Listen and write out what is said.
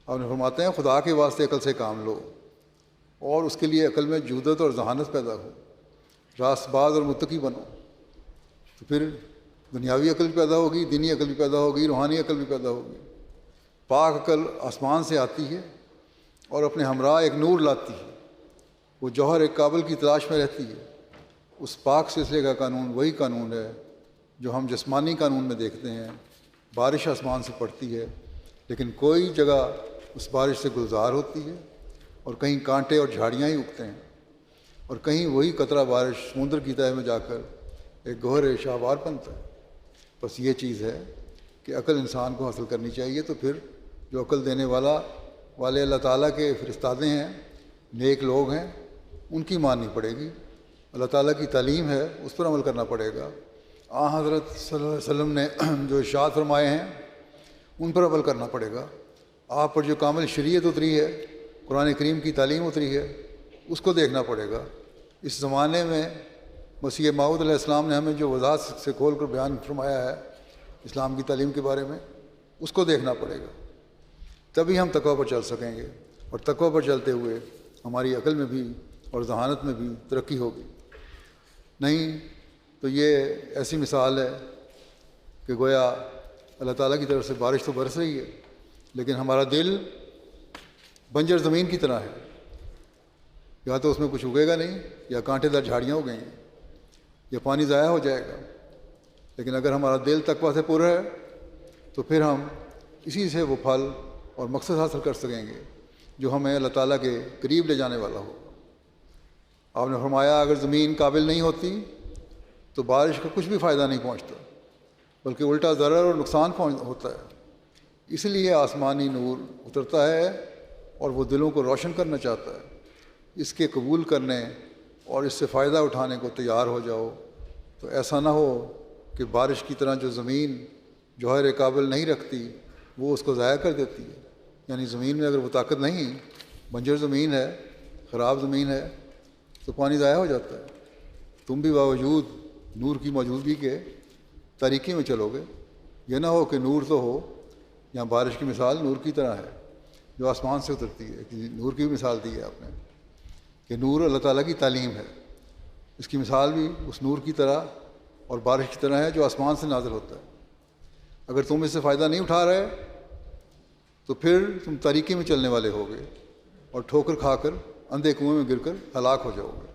آپ نے فرماتے ہیں خدا کے واسطے عقل سے کام لو، اور اس کے لیے عقل میں جودت اور ذہانت پیدا ہو، راست باز اور متقی بنو، تو پھر دنیاوی عقل بھی پیدا ہوگی، دینی عقل بھی پیدا ہوگی، روحانی عقل بھی پیدا ہوگی۔ پاک عقل آسمان سے آتی ہے اور اپنے ہمراہ ایک نور لاتی ہے، وہ جوہر ایک قابل کی تلاش میں رہتی ہے۔ اس پاک سلسلے کا قانون وہی قانون ہے جو ہم جسمانی قانون میں دیکھتے ہیں۔ بارش آسمان سے پڑتی ہے، لیکن کوئی جگہ اس بارش سے گلزار ہوتی ہے، اور کہیں کانٹے اور جھاڑیاں ہی اگتے ہیں، اور کہیں وہی قطرہ بارش سمندر کی تہہ میں جا کر ایک گوہر شاہوار بنتا ہے۔ بس یہ چیز ہے کہ عقل انسان کو حاصل کرنی چاہیے، تو پھر جو عقل دینے والے اللہ تعالیٰ کے فرستادے ہیں، نیک لوگ ہیں، ان کی ماننی پڑے گی۔ اللہ تعالیٰ کی تعلیم ہے، اس پر عمل کرنا پڑے گا۔ حضرت صلی اللہ علیہ وسلم نے جو ارشاد فرمائے ہیں ان پر عمل کرنا پڑے گا۔ آپ پر جو کامل شریعت اتری ہے، قرآن کریم کی تعلیم اتری ہے، اس کو دیکھنا پڑے گا۔ اس زمانے میں مسیح موعود علیہ السلام نے ہمیں جو وضاحت سے کھول کر بیان فرمایا ہے اسلام کی تعلیم کے بارے میں، اس کو دیکھنا پڑے گا، تبھی ہم تقویٰ پر چل سکیں گے، اور تقویٰ پر چلتے ہوئے ہماری عقل میں بھی اور ذہانت میں بھی ترقی ہوگی۔ نہیں تو یہ ایسی مثال ہے کہ گویا اللہ تعالیٰ کی طرف سے بارش تو برس رہی ہے، لیکن ہمارا دل بنجر زمین کی طرح ہے، یا تو اس میں کچھ اگے گا نہیں، یا کانٹے دار جھاڑیاں اگیں گی، یا پانی ضائع ہو جائے گا۔ لیکن اگر ہمارا دل تقویٰ سے پُر ہے تو پھر ہم اسی سے وہ پھل اور مقصد حاصل کر سکیں گے جو ہمیں اللہ تعالیٰ کے قریب لے جانے والا ہو۔ آپ نے فرمایا اگر زمین قابل نہیں ہوتی تو بارش کا کچھ بھی فائدہ نہیں پہنچتا، بلکہ الٹا ضرر اور نقصان ہوتا ہے۔ اس لیے آسمانی نور اترتا ہے اور وہ دلوں کو روشن کرنا چاہتا ہے۔ اس کے قبول کرنے اور اس سے فائدہ اٹھانے کو تیار ہو جاؤ، تو ایسا نہ ہو کہ بارش کی طرح جو زمین جوہر قابل نہیں رکھتی وہ اس کو ضائع کر دیتی ہے۔ یعنی زمین میں اگر وہ طاقت نہیں، بنجر زمین ہے، خراب زمین ہے، تو پانی ضائع ہو جاتا ہے۔ تم بھی باوجود نور کی موجودگی کے تاریکی میں چلو گے۔ یہ نہ ہو کہ نور تو ہو، یہاں بارش کی مثال نور کی طرح ہے جو آسمان سے اترتی ہے، کہ نور کی بھی مثال دی ہے آپ نے کہ نور اللہ تعالیٰ کی تعلیم ہے۔ اس کی مثال بھی اس نور کی طرح اور بارش کی طرح ہے جو آسمان سے نازل ہوتا ہے۔ اگر تم اس سے فائدہ نہیں اٹھا رہے تو پھر تم تاریکی میں چلنے والے ہوگے اور ٹھوکر کھا کر اندھے کنویں میں گر کر ہلاک ہو جاؤ گے۔